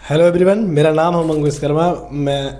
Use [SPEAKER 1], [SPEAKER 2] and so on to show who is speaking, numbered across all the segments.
[SPEAKER 1] Hello everyone, मेरा नाम है मंगेश कर्मा। मैं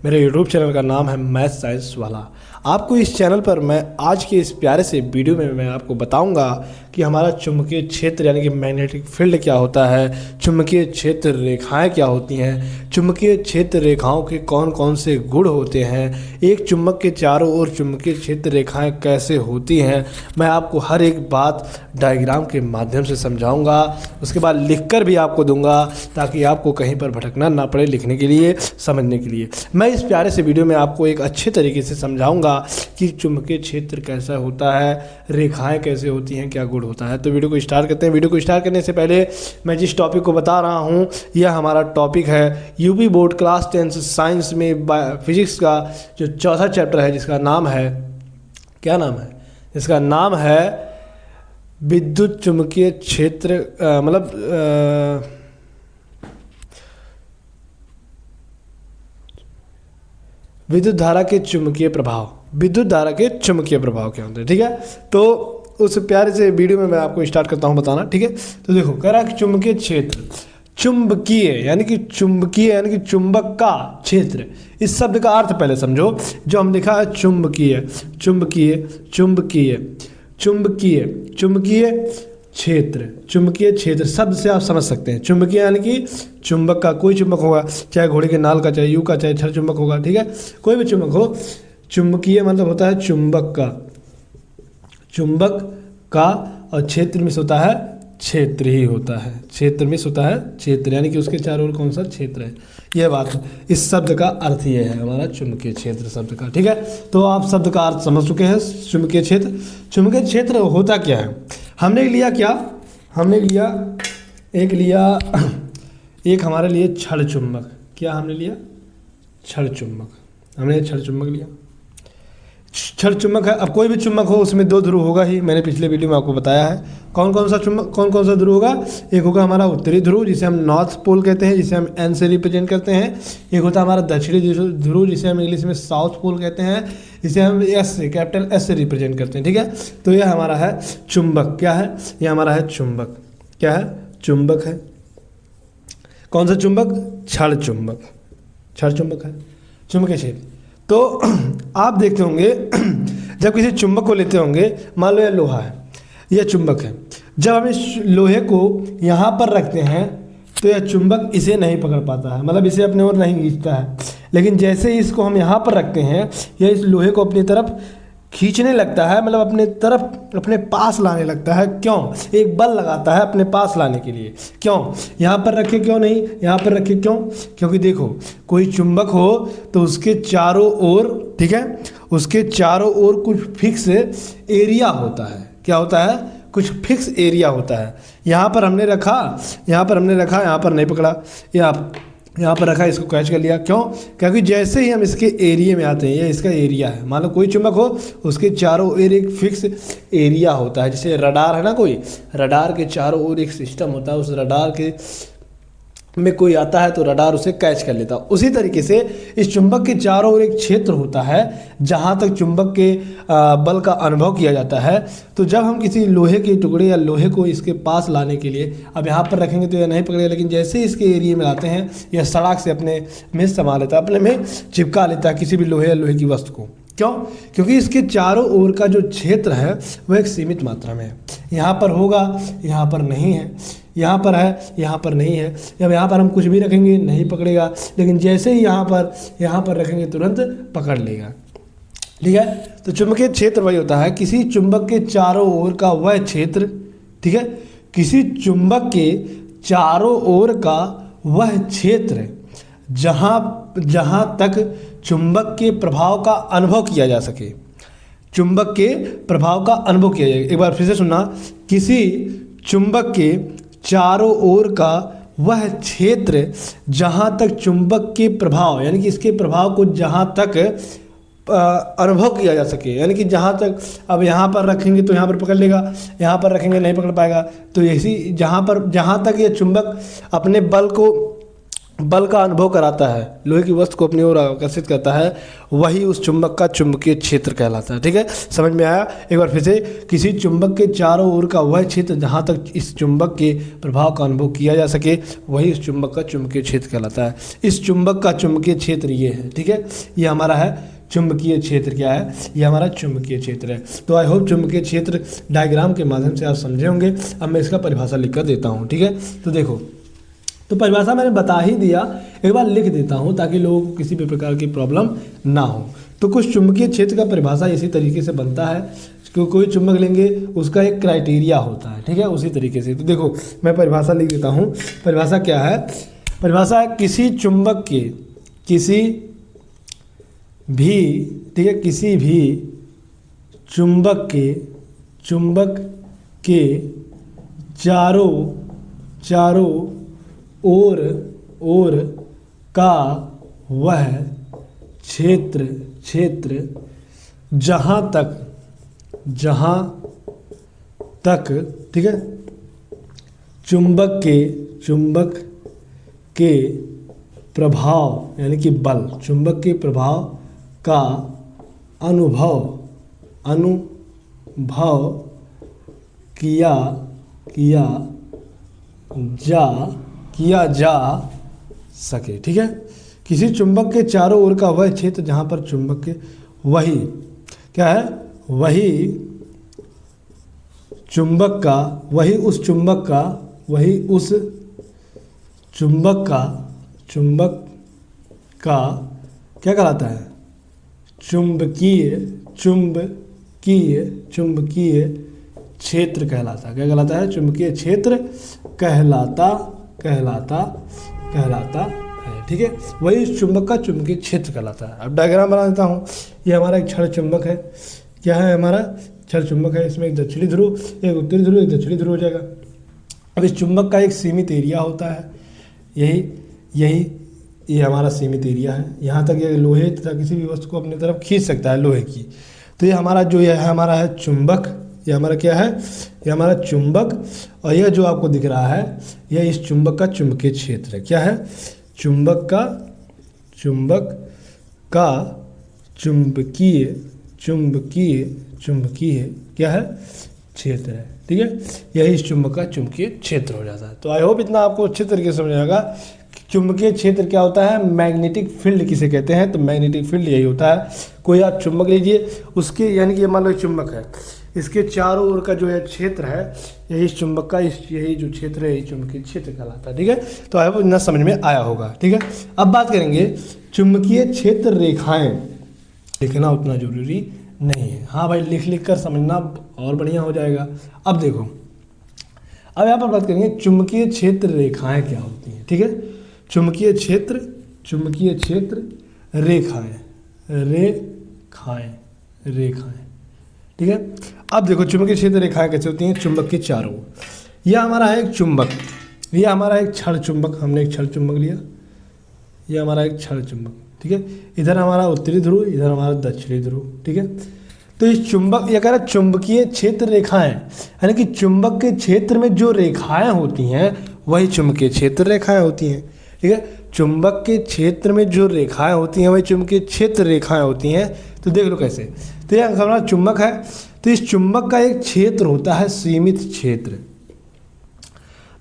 [SPEAKER 1] मेरे यूट्यूब चैनल का नाम है मैथ साइंस वाला। आपको इस चैनल पर मैं आज के इस प्यारे से वीडियो में मैं आपको बताऊंगा कि हमारा चुंबकीय क्षेत्र यानी कि मैग्नेटिक फील्ड क्या होता है, चुंबकीय क्षेत्र रेखाएं क्या होती हैं, चुंबकीय क्षेत्र रेखाओं के कौन कौन से गुण होते हैं, एक चुंबक के चारों ओर चुंबकीय क्षेत्र रेखाएं कैसे होती हैं। मैं आपको हर एक बात डायग्राम के माध्यम से समझाऊंगा, उसके बाद लिखकर भी आपको दूंगा ताकि आपको कहीं पर भटकना ना पड़े लिखने के लिए, समझने के लिए। मैं इस प्यारे से वीडियो में आपको एक अच्छे तरीके से समझाऊंगा कि चुंबकीय क्षेत्र कैसा होता है, रेखाएं कैसे होती हैं, क्या गुण होता है। तो वीडियो को स्टार्ट करते हैं। वीडियो को स्टार्ट करने से पहले मैं जिस टॉपिक को बता रहा हूं यह हमारा टॉपिक है यूपी बोर्ड क्लास 10 साइंस में फिजिक्स का जो चौथा चैप्टर है, जिसका नाम है, क्या नाम है, जिसका नाम है विद्युत चुंबकीय क्षेत्र, विद्युत धारा के चुंबकीय प्रभाव। विद्युत धारा के चुंबकीय प्रभाव क्या होते हैं, ठीक है। तो उस प्यारे से वीडियो में मैं आपको स्टार्ट करता हूं बताना, ठीक है। तो देखो, कह रहा है कि चुंबकीय क्षेत्र, चुंबकीय यानी कि चुंबक का क्षेत्र। इस शब्द का अर्थ पहले समझो। जो हम लिखा है चुंबकीय, चुंबकीय चुंबकीय चुंबकीय चुंबकीय क्षेत्र, चुंबकीय क्षेत्र शब्द से आप समझ सकते हैं। चुंबकीय यानी कि चुंबक का, कोई चुंबक होगा, चाहे घोड़े के नाल का, चाहे यू का, चाहे छड़ चुंबक होगा, ठीक है, कोई भी चुंबक हो। चुंबकीय मतलब होता है चुंबक का, चुंबक का, और क्षेत्र में होता है क्षेत्र ही होता है, क्षेत्र में होता है क्षेत्र, यानी कि उसके चारों ओर कौन सा क्षेत्र है। यह बात है, इस शब्द का अर्थ ये है हमारा चुंबकीय क्षेत्र शब्द का, ठीक है। तो आप शब्द का अर्थ समझ चुके हैं। चुंबकीय क्षेत्र, चुंबकीय क्षेत्र होता क्या है। हमने लिया क्या, हमने लिया एक हमारे लिए छड़ चुंबक। क्या हमने लिया? छड़ चुंबक। हमने छड़ चुंबक लिया, छड़ चुंबक है। अब कोई भी चुंबक हो उसमें दो ध्रुव होगा ही, मैंने पिछले वीडियो में आपको बताया है। कौन कौन सा चुंबक, कौन कौन सा ध्रुव होगा? एक होगा हमारा उत्तरी ध्रुव जिसे हम नॉर्थ पोल कहते हैं, जिसे हम एन से रिप्रेजेंट करते हैं। एक होता है हमारा दक्षिणी ध्रुव जिसे हम इंग्लिश में साउथ पोल कहते हैं, जिसे हम एस से, कैपिटल एस से रिप्रेजेंट करते हैं, ठीक है। तो यह हमारा है चुंबक। क्या है? यह हमारा है चुंबक। क्या है? चुंबक है। कौन सा चुंबक? छड़ चुंबक। छड़ चुंबक है, चुंबकीय क्षेत्र। तो आप देखते होंगे जब किसी चुंबक को लेते होंगे, मान लो यह लोहा है, यह चुंबक है। जब हम इस लोहे को यहाँ पर रखते हैं तो यह चुंबक इसे नहीं पकड़ पाता है, मतलब इसे अपने ओर नहीं खींचता है। लेकिन जैसे ही इसको हम यहाँ पर रखते हैं, यह इस लोहे को अपनी तरफ खींचने लगता है, मतलब अपने तरफ, अपने पास लाने लगता है। क्यों? एक बल लगाता है अपने पास लाने के लिए। क्यों? यहाँ पर रखे क्यों नहीं, यहाँ पर रखे क्यों? क्योंकि देखो, कोई चुंबक हो तो उसके चारों ओर, ठीक है, उसके चारों ओर कुछ फिक्स एरिया होता है। क्या होता है? कुछ फिक्स एरिया होता है। यहाँ पर हमने रखा, यहाँ पर हमने रखा, यहाँ पर नहीं पकड़ा, यहाँ पर रखा, इसको कैच कर लिया। क्यों? क्योंकि जैसे ही हम इसके एरिया में आते हैं, ये इसका एरिया है। मान लो कोई चुंबक हो, उसके चारों ओर एक फिक्स एरिया होता है। जैसे रडार है ना, कोई रडार के चारों ओर एक सिस्टम होता है, उस रडार के में कोई आता है तो रडार उसे कैच कर लेता है। उसी तरीके से इस चुंबक के चारों ओर एक क्षेत्र होता है जहाँ तक चुंबक के बल का अनुभव किया जाता है। तो जब हम किसी लोहे के टुकड़े या लोहे को इसके पास लाने के लिए, अब यहाँ पर रखेंगे तो यह नहीं पकड़ेगा, लेकिन जैसे ही इसके एरिया में आते हैं, यह सड़क से अपने में समा लेता है, अपने में चिपका लेता है किसी भी लोहे या लोहे की वस्तु को। क्यों? क्योंकि इसके चारों ओर का जो क्षेत्र है वह एक सीमित मात्रा में है। यहाँ पर होगा, यहाँ पर नहीं है, यहाँ पर है, यहाँ पर नहीं है। जब यहाँ पर हम कुछ भी रखेंगे नहीं पकड़ेगा, लेकिन जैसे ही यहाँ पर रखेंगे तुरंत पकड़ लेगा, ठीक है। तो चुंबकीय क्षेत्र वही होता है, किसी चुंबक के चारों ओर का वह क्षेत्र, ठीक है, किसी चुंबक के चारों ओर का वह क्षेत्र जहाँ तक चुंबक के प्रभाव का अनुभव किया जा सके। चुंबक के प्रभाव का अनुभव किया जाए। एक बार फिर से सुनना, किसी चुंबक के चारों ओर का वह क्षेत्र जहाँ तक चुंबक के प्रभाव, यानी कि इसके प्रभाव को जहाँ तक अनुभव किया जा सके, यानी कि जहाँ तक, अब यहाँ पर रखेंगे तो यहाँ पर पकड़ लेगा, यहाँ पर रखेंगे नहीं पकड़ पाएगा। तो ऐसी जहाँ तक ये चुंबक अपने बल को बल का अनुभव कराता है, लोहे की वस्तु को अपनी ओर आकर्षित करता है, वही उस चुंबक का चुंबकीय क्षेत्र कहलाता है। ठीक है, समझ में आया? एक बार फिर से, किसी चुंबक के चारों ओर का वह क्षेत्र जहाँ तक इस चुंबक के प्रभाव का अनुभव किया जा सके, वही उस चुंबक का चुंबकीय क्षेत्र कहलाता है। इस चुंबक का चुंबकीय क्षेत्र ये है। ठीक है, ये हमारा है चुंबकीय क्षेत्र। क्या है? ये हमारा चुंबकीय क्षेत्र है। तो आई होप चुंबकीय क्षेत्र डायग्राम के माध्यम से आप समझे होंगे। अब मैं इसका परिभाषा लिख कर देता हूँ। ठीक है, तो देखो, तो परिभाषा मैंने बता ही दिया, एक बार लिख देता हूँ ताकि लोगों को किसी भी प्रकार की प्रॉब्लम ना हो। तो कुछ चुंबकीय क्षेत्र का परिभाषा इसी तरीके से बनता है कि कोई चुंबक लेंगे, उसका एक क्राइटेरिया होता है। ठीक है, उसी तरीके से। तो देखो, मैं परिभाषा लिख देता हूँ। परिभाषा क्या है? परिभाषा है किसी चुंबक के, किसी भी, ठीक है, किसी भी चुंबक के चारों ओर का वह क्षेत्र जहाँ तक, ठीक है, चुंबक के प्रभाव यानी कि बल, चुंबक के प्रभाव का अनुभव किया जा सके। ठीक है, किसी चुंबक के चारों ओर का वह क्षेत्र जहाँ पर चुंबक के, वही क्या है? वही उस चुंबक का क्या कहलाता है? चुंबकीय क्षेत्र कहलाता है। क्या कहलाता है? चुंबकीय क्षेत्र कहलाता है। ठीक है, वही इस चुंबक का चुंबकीय क्षेत्र कहलाता है। अब डायग्राम बना देता हूँ। ये हमारा एक क्षण चुंबक है। क्या है? हमारा क्षण चुंबक है। इसमें एक दक्षिणी ध्रुव, एक उत्तरी ध्रुव, एक दक्षिणी ध्रुव हो जाएगा। अब इस चुंबक का एक सीमित एरिया होता है। ये हमारा सीमित एरिया है। यहाँ तक ये लोहे तथा किसी भी वस्तु को अपनी तरफ खींच सकता है, लोहे की। तो ये हमारा जो है हमारा है चुंबक। ये हमारा क्या है? ये हमारा चुंबक। और यह जो आपको दिख रहा है, यह इस चुंबक का चुंबकीय क्षेत्र है। क्या है? चुंबक का चुंबकीय क्या है? क्षेत्र है। ठीक है, यही इस चुंबक का चुंबकीय क्षेत्र हो जाता है। तो आई होप इतना आपको अच्छे तरीके से समझ आएगा। चुंबकीय क्षेत्र क्या होता है? मैग्नेटिक फील्ड किसे कहते हैं? तो मैग्नेटिक फील्ड यही होता है। कोई आप चुंबक लीजिए, उसके यानी कि मान लो चुंबक है, इसके चारों ओर का जो है क्षेत्र है, यही इस चुंबक का यही जो क्षेत्र है, यही चुंबकीय क्षेत्र कहलाता है। ठीक है, तो आई होप इतना समझ में आया होगा। ठीक है, अब बात करेंगे चुंबकीय क्षेत्र रेखाएं। लिखना उतना जरूरी नहीं है। हाँ भाई, लिख कर समझना और बढ़िया हो जाएगा। अब देखो, अब यहाँ पर बात करेंगे चुंबकीय क्षेत्र रेखाएं क्या होती हैं। ठीक है, चुंबकीय क्षेत्र रेखाएं। ठीक है, अब देखो चुंबकीय क्षेत्र रेखाएं कैसे होती हैं? चुंबक के चारों ओर, यह हमारा है एक चुंबक, यह हमारा एक क्षण चुंबक, हमने एक क्षण चुंबक लिया, यह हमारा एक क्षण चुंबक। ठीक है, इधर हमारा उत्तरी ध्रुव, इधर हमारा दक्षिणी ध्रुव। ठीक है, तो इस चुंबक, यह कह रहा है चुंबकीय क्षेत्र रेखाएं, यानी कि चुंबक के क्षेत्र में जो रेखाएं होती हैं वही चुंबकीय क्षेत्र रेखाएं होती हैं। ठीक है, चुंबक के क्षेत्र में जो रेखाएं होती हैं वही चुंबकीय क्षेत्र रेखाएं होती हैं। तो देख लो कैसे। तो यह हमारा चुंबक है, तो इस चुंबक का एक क्षेत्र होता है, सीमित क्षेत्र।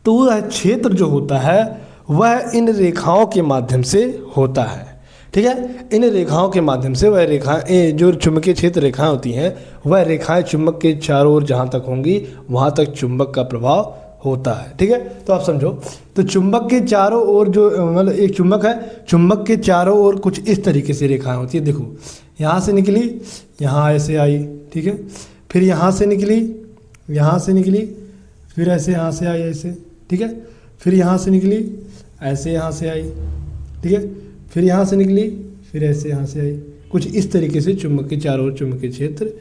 [SPEAKER 1] तो वह क्षेत्र जो होता है वह इन रेखाओं के माध्यम से होता है। ठीक है, इन रेखाओं के माध्यम से वह रेखाएं, जो चुंबकीय क्षेत्र रेखाएं होती हैं, वह रेखाएं चुंबक के चारों ओर जहाँ तक होंगी वहाँ तक चुंबक का प्रभाव होता है। ठीक है, तो आप समझो, तो चुंबक के चारों ओर जो मतलब एक चुंबक है, चुंबक के चारों ओर कुछ इस तरीके से रेखाएं होती है। देखो, यहाँ से निकली, यहाँ ऐसे आई, ठीक है, फिर यहाँ से निकली, फिर ऐसे यहाँ से आई ऐसे, ठीक है, फिर यहाँ से निकली, ऐसे यहाँ से आई, ठीक है, फिर यहाँ से निकली, फिर ऐसे यहाँ से आई। कुछ इस तरीके से चुंबक के चारों ओर चुंबकीय क्षेत्र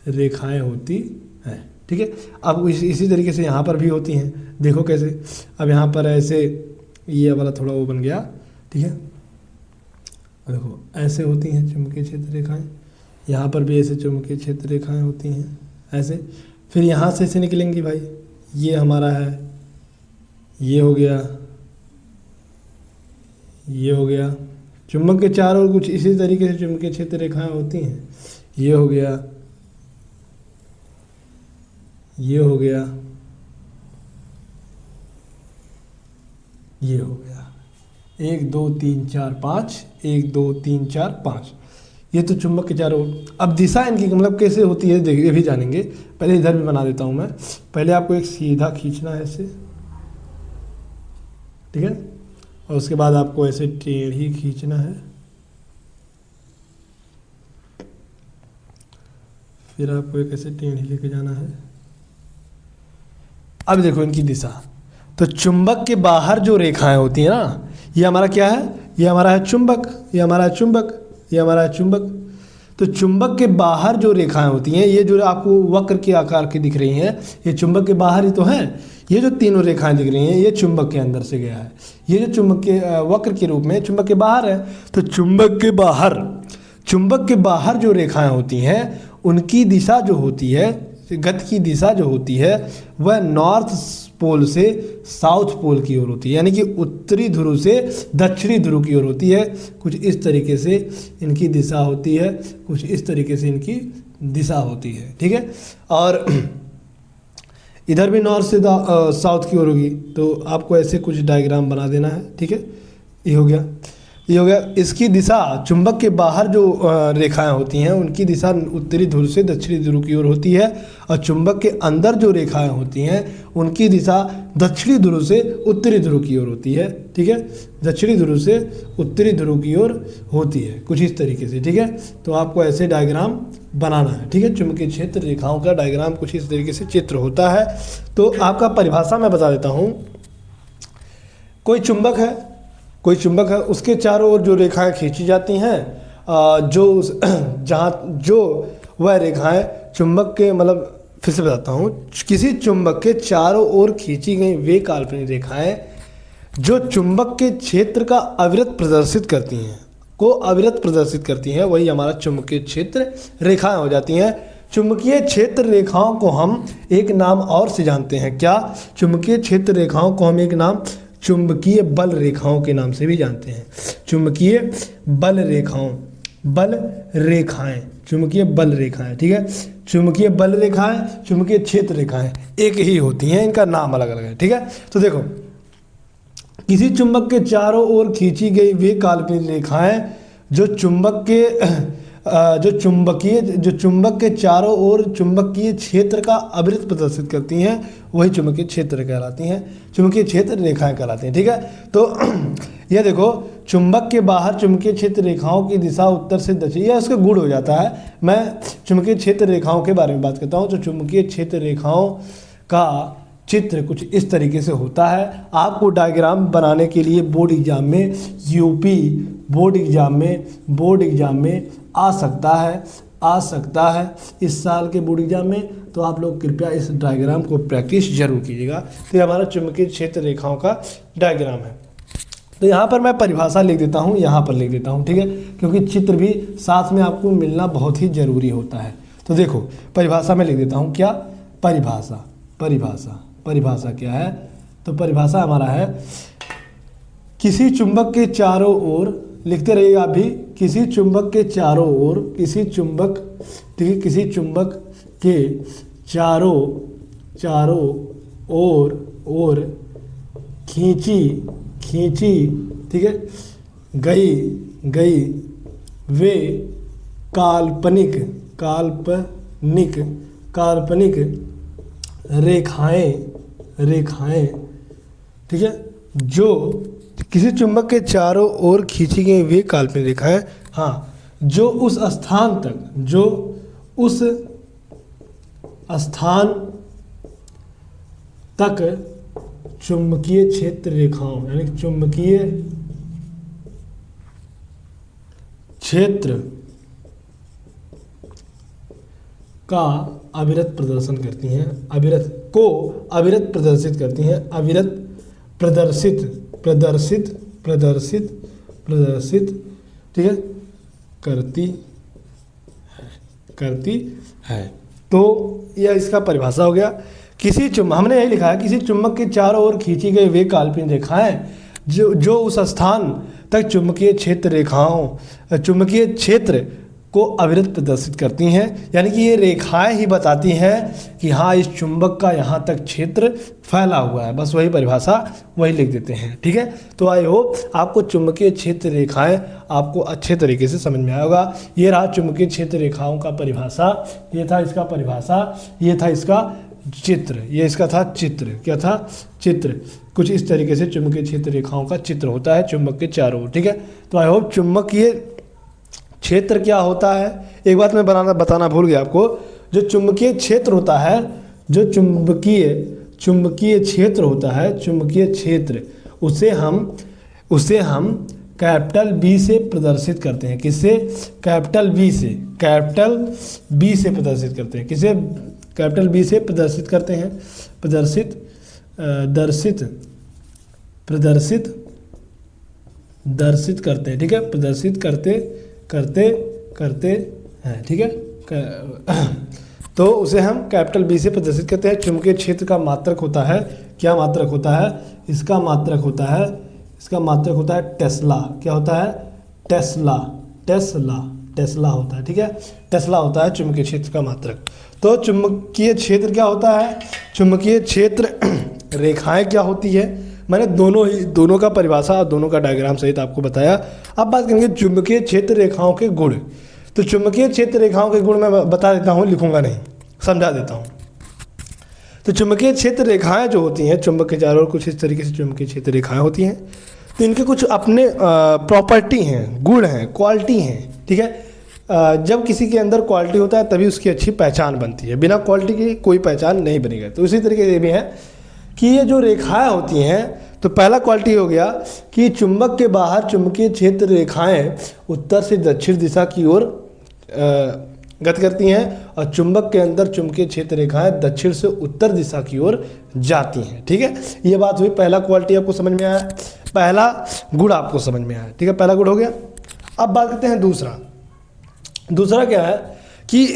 [SPEAKER 1] रेखाएं होती हैं। ठीक है, अब इसी तरीके से यहाँ पर भी होती हैं। देखो कैसे, अब यहाँ पर ऐसे ये वाला थोड़ा वो बन गया। ठीक है, देखो ऐसे होती हैं चुंबकीय क्षेत्र रेखाएं, यहाँ पर भी ऐसे चुंबकीय क्षेत्र रेखाएं होती हैं ऐसे। फिर यहाँ से ऐसे निकलेंगी भाई, ये हमारा है, ये हो गया, ये हो गया। चुंबक के चारों ओर कुछ इसी तरीके से चुंबकीय क्षेत्र रेखाएं होती हैं। ये हो गया, ये हो गया, ये हो गया। 1 2 3 4 5, 1 2 3 4 5, ये तो चुंबक के चारों ओर। अब दिशा इनकी मतलब कैसे होती है देखिए, ये भी जानेंगे। पहले इधर भी बना देता हूँ मैं। पहले आपको एक सीधा खींचना है ऐसे, ठीक है, और उसके बाद आपको ऐसे टेढ़ी खींचना है, फिर आपको एक ऐसे टेढ़ी लेके जाना है। अब देखो इनकी दिशा, तो चुंबक के बाहर जो रेखाएं होती हैं ना, ये हमारा क्या है, ये हमारा है चुंबक, ये हमारा है चुंबक, ये हमारा है चुंबक। तो चुंबक के बाहर जो रेखाएं होती हैं, ये जो आपको वक्र के आकार की दिख रही हैं, ये चुंबक के बाहर ही तो हैं। ये जो तीनों रेखाएं दिख रही हैं, ये चुंबक के अंदर से गया है। ये जो चुंबक के वक्र के रूप में चुंबक के बाहर है। तो चुंबक के बाहर जो रेखाएं होती हैं, उनकी दिशा जो होती है, गति की दिशा जो होती है, वह नॉर्थ पोल से साउथ पोल की ओर होती है, यानी कि उत्तरी ध्रुव से दक्षिणी ध्रुव की ओर होती है। कुछ इस तरीके से इनकी दिशा होती है, कुछ इस तरीके से इनकी दिशा होती है, ठीक है। और इधर भी नॉर्थ से साउथ की ओर होगी, तो आपको ऐसे कुछ डायग्राम बना देना है, ठीक है। ये हो गया, ये हो गया। इसकी दिशा, चुंबक के बाहर जो रेखाएं होती हैं, उनकी दिशा उत्तरी ध्रुव से दक्षिणी ध्रुव की ओर होती है, और चुंबक के अंदर जो रेखाएं होती हैं, उनकी दिशा दक्षिणी ध्रुव से उत्तरी ध्रुव की ओर होती है, ठीक है। दक्षिणी ध्रुव से उत्तरी ध्रुव की ओर होती है, कुछ इस तरीके से, ठीक है। तो आपको ऐसे डायग्राम बनाना है, ठीक है। चुंबकीय क्षेत्र रेखाओं का डायग्राम कुछ इस तरीके से चित्र होता है। तो आपका परिभाषा मैं बता देता हूँ। कोई चुंबक है, उसके चारों ओर जो रेखाएं खींची जाती हैं, जो वह रेखाएं चुंबक के, मतलब फिर से बताता हूँ, किसी चुंबक के चारों ओर खींची गई वे काल्पनिक रेखाएं जो चुंबक के क्षेत्र का अविरत प्रदर्शित करती हैं, वही हमारा चुंबकीय क्षेत्र रेखाएं हो जाती हैं। चुंबकीय क्षेत्र रेखाओं को हम एक नाम और से जानते हैं, क्या? चुंबकीय क्षेत्र रेखाओं को हम एक नाम चुंबकीय बल रेखाओं के नाम से भी जानते हैं। चुंबकीय बल रेखाएं, ठीक है। चुंबकीय बल रेखाएं, चुंबकीय क्षेत्र रेखाएं एक ही होती हैं, इनका नाम अलग अलग है, ठीक है। तो देखो, किसी चुंबक के चारों ओर खींची गई वे काल्पनिक रेखाएं जो चुंबक के चारों ओर चुंबकीय क्षेत्र का अविरत प्रदर्शित करती हैं, वही चुंबकीय क्षेत्र कहलाती हैं, चुंबकीय क्षेत्र रेखाएं कहलाती हैं, ठीक है। तो यह देखो, चुंबक के बाहर चुंबकीय क्षेत्र रेखाओं की दिशा उत्तर से दक्षिण, यह उसका गुण हो जाता है। मैं चुंबकीय क्षेत्र रेखाओं के बारे में बात करता हूँ। तो चुंबकीय क्षेत्र रेखाओं का चित्र कुछ इस तरीके से होता है। आपको डायग्राम बनाने के लिए बोर्ड एग्जाम में, यूपी बोर्ड एग्जाम में आ सकता है इस साल के बोर्ड एग्जाम में। तो आप लोग कृपया इस डायग्राम को प्रैक्टिस जरूर कीजिएगा। तो ये हमारा चुंबकीय क्षेत्र रेखाओं का डायग्राम है। तो यहाँ पर मैं परिभाषा लिख देता हूँ, यहाँ पर लिख देता हूँ, ठीक है, क्योंकि चित्र भी साथ में आपको मिलना बहुत ही ज़रूरी होता है। तो देखो, परिभाषा में लिख देता हूँ, क्या? परिभाषा क्या है? तो परिभाषा हमारा है, किसी चुंबक के चारों ओर, लिखते रहिएगा आप भी, किसी चुंबक के चारों ओर, किसी चुंबक के चारों ओर खींची, ठीक है, गई वे काल्पनिक रेखाएं, ठीक है, जो किसी चुंबक के चारों ओर खींची गई वे काल्पनिक रेखाएं, हाँ, जो उस स्थान तक चुंबकीय क्षेत्र रेखाओं, यानी चुंबकीय क्षेत्र का अविरत प्रदर्शन करती हैं, अविरत प्रदर्शित करती हैं, प्रदर्शित, ठीक है, करती है। तो यह इसका परिभाषा हो गया। हमने यही लिखा है, किसी चुंबक के चारों ओर खींची गई वे काल्पनिक रेखाएं जो उस स्थान तक चुंबकीय क्षेत्र को अविरत प्रदर्शित करती हैं। यानी कि ये रेखाएं ही बताती हैं कि हाँ इस चुंबक का यहाँ तक क्षेत्र फैला हुआ है। बस वही परिभाषा वही लिख देते हैं। ठीक है, तो आई होप आपको चुंबकीय क्षेत्र रेखाएं आपको अच्छे तरीके से समझ में आया होगा। ये रहा चुंबकीय क्षेत्र रेखाओं का परिभाषा, ये था इसका परिभाषा, ये था इसका चित्र, ये इसका था चित्र। क्या था? चित्र। कुछ इस तरीके से चुंबकीय क्षेत्र रेखाओं का चित्र होता है चुंबक के चारों ओर। ठीक है, तो आई होप चुंबकीय क्षेत्र क्या होता है, एक बात मैं बताना भूल गया आपको। जो चुंबकीय क्षेत्र होता है, जो चुंबकीय क्षेत्र होता है, चुंबकीय क्षेत्र उसे हम कैपिटल बी से प्रदर्शित करते हैं। किससे? कैपिटल बी से प्रदर्शित करते हैं। किसे? कैपिटल बी से प्रदर्शित करते हैं। प्रदर्शित करते हैं। ठीक है, प्रदर्शित करते हैं। ठीक है, तो उसे हम कैपिटल बी से प्रदर्शित करते हैं। चुंबकीय क्षेत्र का मात्रक होता है, क्या मात्रक होता है? इसका मात्रक होता है टेस्ला। क्या होता है? टेस्ला होता है। ठीक है, टेस्ला होता है चुंबकीय क्षेत्र का मात्रक। तो चुंबकीय क्षेत्र क्या होता है? चुंबकीय क्षेत्र रेखाएं क्या होती है? मैंने दोनों का परिभाषा और दोनों का डायग्राम सहित आपको बताया। अब बात करेंगे चुंबकीय क्षेत्र रेखाओं के गुण। तो चुंबकीय क्षेत्र रेखाओं के गुण मैं बता देता हूँ, लिखूंगा नहीं, समझा देता हूँ। तो चुंबकीय क्षेत्र रेखाएं जो होती हैं चुंबक के चारों ओर कुछ इस तरीके से चुंबकीय क्षेत्र रेखाएं होती हैं। तो इनके कुछ अपने प्रॉपर्टी हैं, गुण हैं, क्वालिटी हैं। ठीक है, जब किसी के अंदर क्वालिटी होता है तभी उसकी अच्छी पहचान बनती है, बिना क्वालिटी की कोई पहचान नहीं बनेगा। तो इसी तरीके से भी है कि ये जो रेखाएं होती हैं, तो पहला क्वालिटी हो गया कि चुंबक के बाहर चुंबकीय क्षेत्र रेखाएं उत्तर से दक्षिण दिशा की ओर गति करती हैं और चुंबक के अंदर चुंबकीय क्षेत्र रेखाएं दक्षिण से उत्तर दिशा की ओर जाती हैं। ठीक है, ये बात हुई, पहला क्वालिटी आपको समझ में आया, पहला गुण आपको समझ में आया। ठीक है, पहला गुण हो गया। अब बात करते हैं दूसरा क्या है कि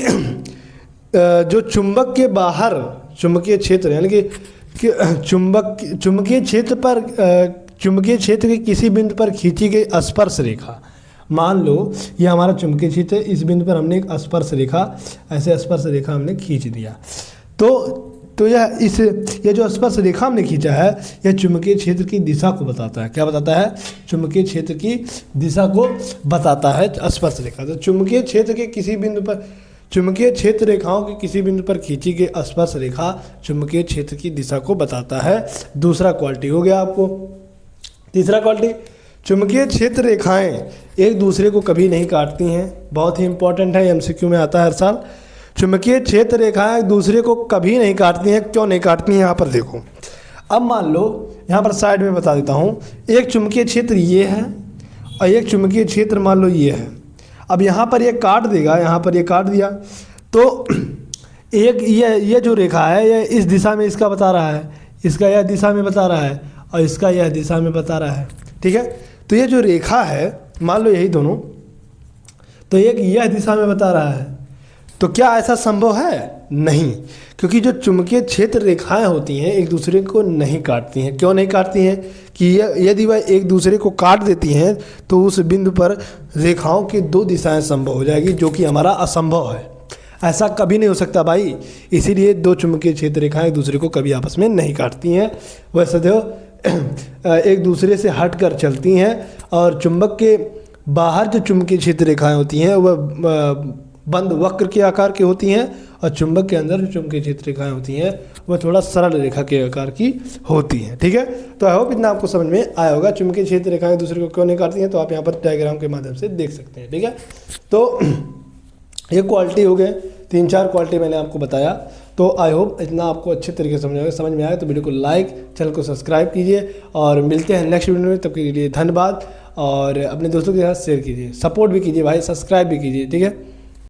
[SPEAKER 1] जो चुंबक के बाहर चुंबकीय क्षेत्र यानी कि चुंबकीय क्षेत्र के किसी बिंदु पर खींची गई स्पर्श रेखा, मान लो ये हमारा चुंबकीय क्षेत्र है, इस बिंदु पर हमने एक स्पर्श रेखा हमने खींच दिया। तो ये जो स्पर्श रेखा हमने खींचा है, यह चुंबकीय क्षेत्र की दिशा को बताता है। क्या बताता है? चुंबकीय क्षेत्र की दिशा को बताता है स्पर्श रेखा। तो चुंबकीय क्षेत्र रेखाओं के किसी बिंदु पर खींची गई स्पर्श रेखा चुंबकीय क्षेत्र की दिशा को बताता है। दूसरा क्वालिटी हो गया आपको। तीसरा क्वालिटी, चुंबकीय क्षेत्र रेखाएं एक दूसरे को कभी नहीं काटती हैं। बहुत ही इंपॉर्टेंट है, एमसीक्यू में आता है हर साल। चुंबकीय क्षेत्र रेखाएं एक दूसरे को कभी नहीं काटती हैं। क्यों नहीं काटती हैं? यहाँ पर देखो। अब मान लो यहाँ पर साइड में बता देता हूँ, एक चुंबकीय क्षेत्र ये है और एक चुंबकीय क्षेत्र मान लो ये है। अब यहाँ पर ये काट देगा, यहाँ पर ये काट दिया, तो एक ये जो रेखा है ये इस दिशा में इसका बता रहा है, इसका यह दिशा में बता रहा है और इसका यह दिशा में बता रहा है। ठीक है, तो ये जो रेखा है मान लो यही दोनों, तो एक यह दिशा में बता रहा है। तो क्या ऐसा संभव है? नहीं, क्योंकि जो चुंबकीय क्षेत्र रेखाएं होती हैं एक दूसरे को नहीं काटती हैं। क्यों नहीं काटती हैं? कि यदि वह एक दूसरे को काट देती हैं तो उस बिंदु पर रेखाओं की दो दिशाएं संभव हो जाएगी, जो कि हमारा असंभव है। ऐसा कभी नहीं हो सकता भाई। इसीलिए दो चुंबकीय क्षेत्र रेखाएं एक दूसरे को कभी आपस में नहीं काटती हैं, वह सदैव एक दूसरे से हट कर चलती हैं। और चुंबक के बाहर जो चुंबकीय क्षेत्र रेखाएं होती हैं वह बंद वक्र के आकार की होती हैं और चुंबक के अंदर जो चुंबकीय क्षेत्र रेखाएं होती हैं वह थोड़ा सरल रेखा के आकार की होती हैं। ठीक है, तो आई होप इतना आपको समझ में आया होगा। चुंबकीय क्षेत्र रेखाएं एक दूसरे को क्यों नहीं काटती हैं, तो आप यहाँ पर डायग्राम के माध्यम से देख सकते हैं। ठीक है, तो ये क्वालिटी हो गए, 3-4 क्वालिटी मैंने आपको बताया। तो आई होप इतना आपको अच्छे तरीके से समझ में आया। तो वीडियो को लाइक, चैनल को सब्सक्राइब कीजिए और मिलते हैं नेक्स्ट वीडियो में। तब के लिए धन्यवाद और अपने दोस्तों के साथ शेयर कीजिए, सपोर्ट भी कीजिए भाई, सब्सक्राइब भी कीजिए। ठीक है।